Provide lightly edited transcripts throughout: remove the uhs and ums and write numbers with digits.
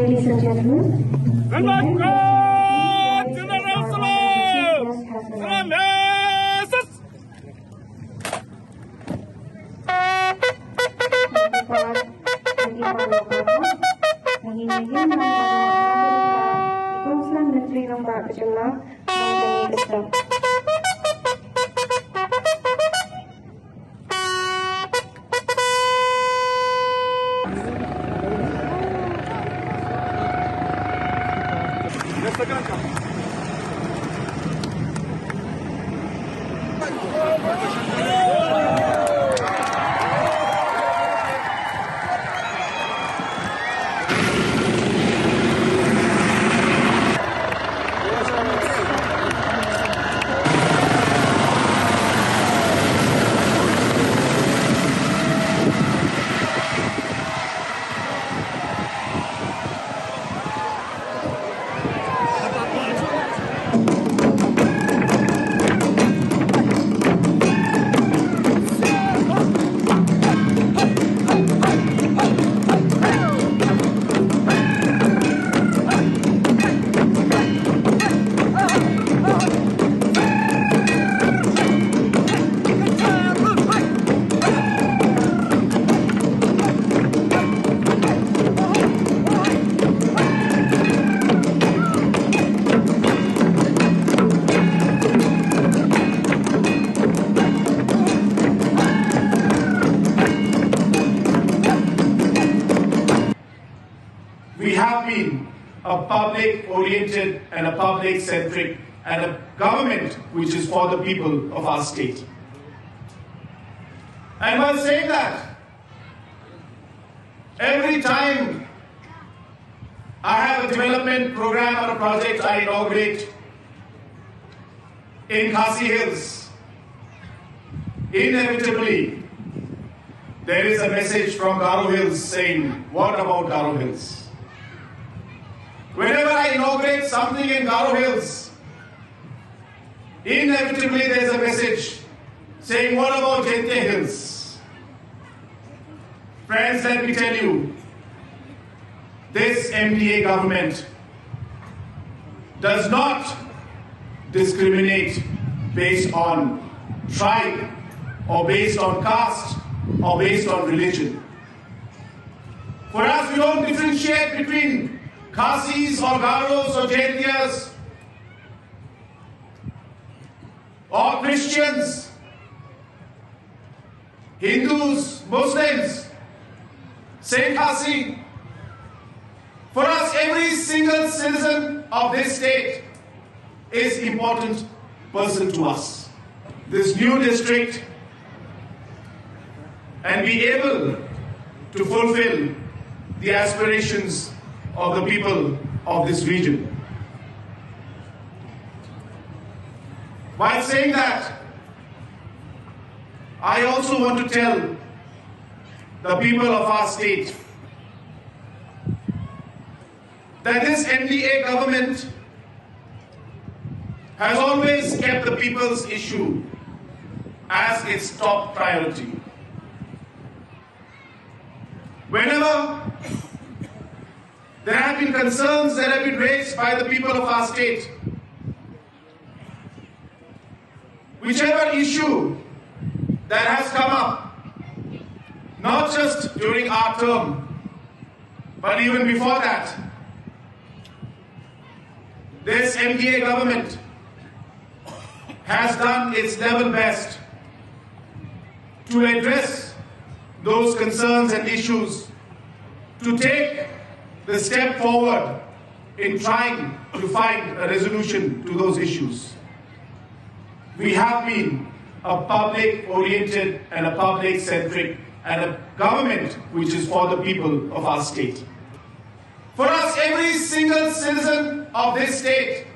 Ladies and gentlemen, we have been a public-oriented and a public-centric and a government which is for the people of our state. And while saying that, every time I have a development program or a project I inaugurate in Khasi Hills, inevitably there is a message from Garo Hills saying, what about Garo Hills? Whenever I inaugurate something in Garo Hills, inevitably there is a message saying, what about Jente Hills? Friends, let me tell you, this MDA government does not discriminate based on tribe or based on caste or based on religion. For us, we don't differentiate between Khasis or Garos or Jaintias or Christians, Hindus, Muslims, Saint Khasi. For us, every single citizen of this state is an important person to us. This new district and be able to fulfill the aspirations of the people of this region. While saying that, I also want to tell the people of our state that this NDA government has always kept the people's issue as its top priority. Whenever there have been concerns that have been raised by the people of our state, whichever issue that has come up, not just during our term, but even before that, this MDA government has done its level best to address those concerns and issues, to take the step forward in trying to find a resolution to those issues. We have been a public-oriented and a public-centric and a government which is for the people of our state. For us, every single citizen of this state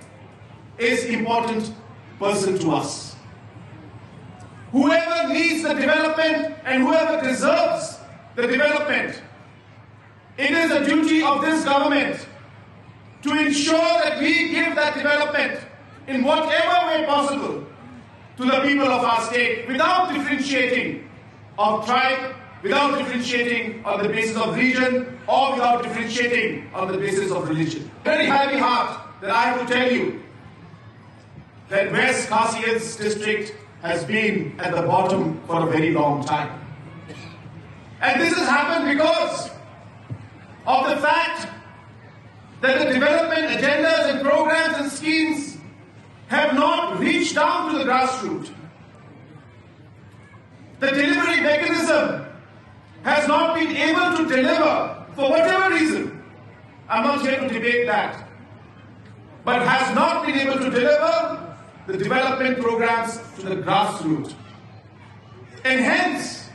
is an important person to us. Whoever needs the development and whoever deserves the development, it is the duty of this government to ensure that we give that development in whatever way possible to the people of our state without differentiating of tribe without differentiating on the basis of region or without differentiating on the basis of religion. Very heavy heart that I have to tell you that West Khasi Hills district has been at the bottom for a very long time. And this has happened because of the fact that the development agendas and programs and schemes have not reached down to the grassroots. The delivery mechanism has not been able to deliver for whatever reason. I'm not here to debate that. But has not been able to deliver the development programs to the grassroots. And hence,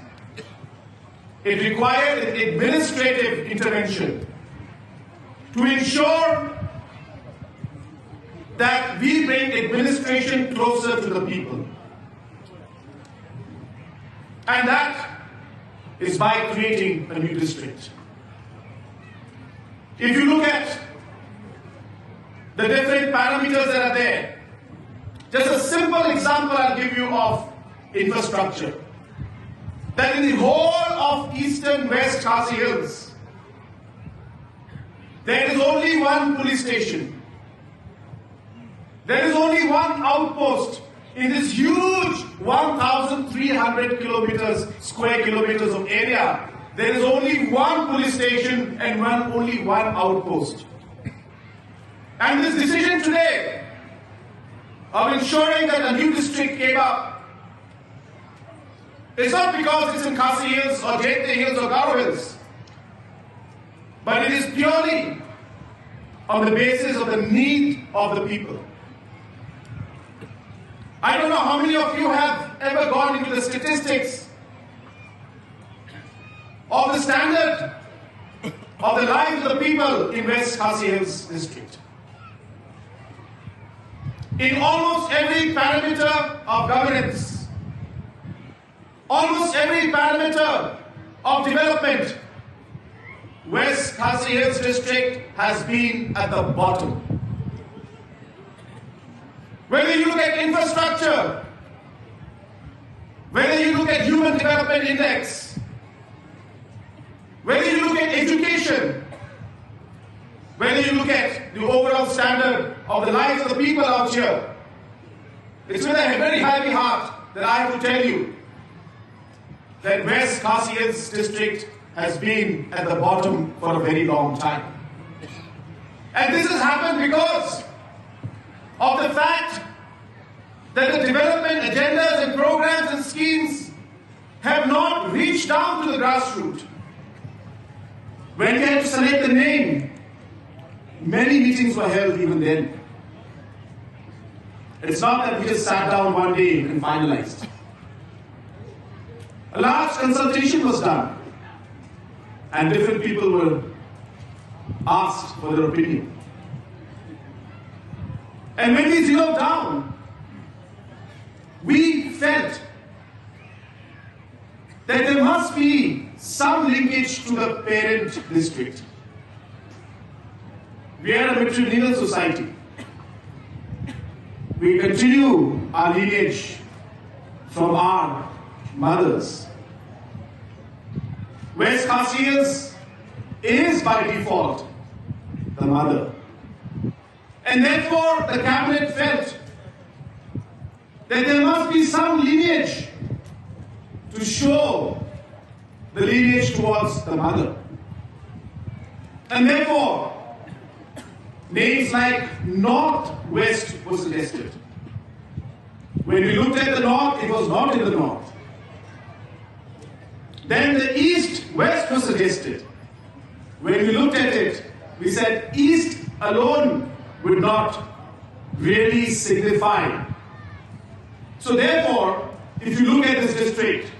it required an administrative intervention to ensure that we bring administration closer to the people. And that is by creating a new district. If you look at the different parameters that are there, just a simple example I'll give you of infrastructure. That in the whole of Eastern West Khasi Hills, there is only one police station. There is only one outpost in this huge 1,300 square kilometers of area. There is only one police station and only one outpost. And this decision today of ensuring that a new district came up, it's not because it's in Khasi Hills or Jete Hills or Garo Hills, but it is purely on the basis of the need of the people. I don't know how many of you have ever gone into the statistics of the standard of the lives of the people in West Khasi Hills district. In almost every parameter of governance, almost every parameter of development, West Khasi Hills district has been at the bottom. Whether you look at infrastructure, whether you look at human development index, whether you look at education, whether you look at the overall standard of the lives of the people out here, it's with a very heavy heart that I have to tell you that West Khasi Hills district has been at the bottom for a very long time. And this has happened because of the fact that the development agendas and programs and schemes have not reached down to the grassroots. When we had to select the name, many meetings were held even then. It's not that we just sat down one day and finalized. A large consultation was done, and different people were asked for their opinion. And when we zeroed down, we felt that there must be some linkage to the parent district. We are a matrilineal society. We continue our lineage from our mothers. West Khasi Hills is by default the mother. And therefore the cabinet felt that there must be some lineage to show the lineage towards the mother. And therefore, names like North-West were suggested. When we looked at the North, it was not in the North. Then the East-West was suggested. When we looked at it, we said East alone would not really signify. So therefore, if you look at this district,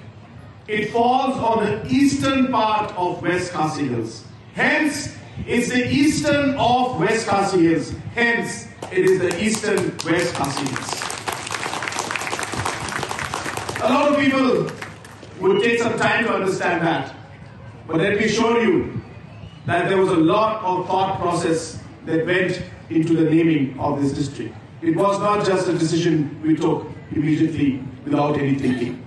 it falls on the eastern part of West Khasi Hills. Hence, it's the eastern of West Khasi Hills. Hence, it is the Eastern West Khasi Hills. A lot of people would take some time to understand that. But let me assure you that there was a lot of thought process that went into the naming of this district. It was not just a decision we took immediately without any thinking.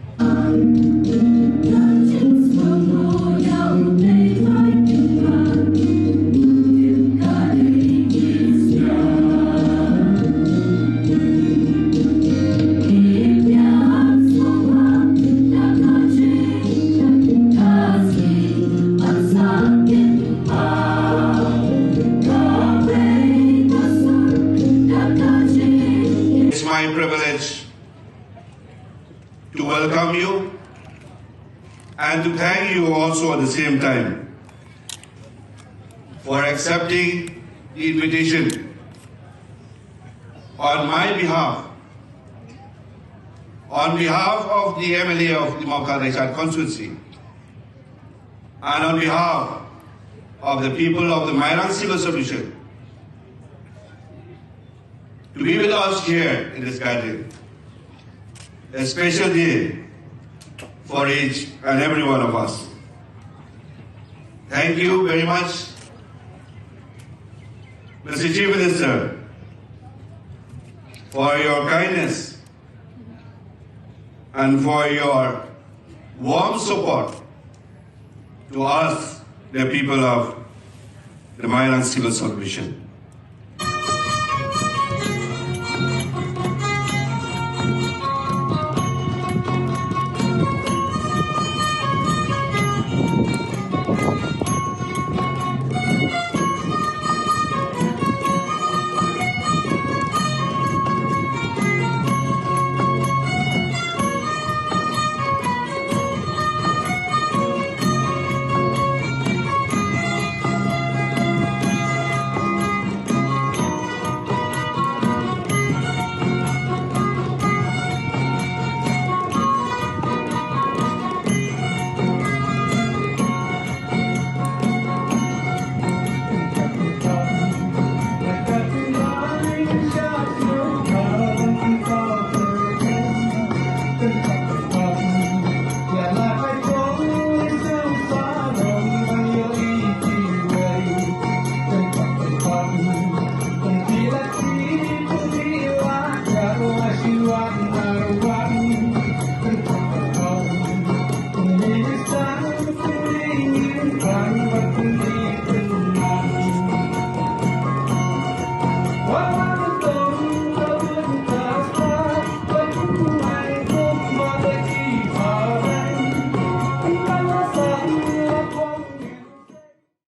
you also at the same time for accepting the invitation on my behalf, on behalf of the MLA of the Meghalaya constituency, and on behalf of the people of the Mairang Civil Solution, to be with us here in this gathering. A special day for each and every one of us. Thank you very much, Mr. Chief Minister, for your kindness and for your warm support to us, the people of the Mairang Civil Solution.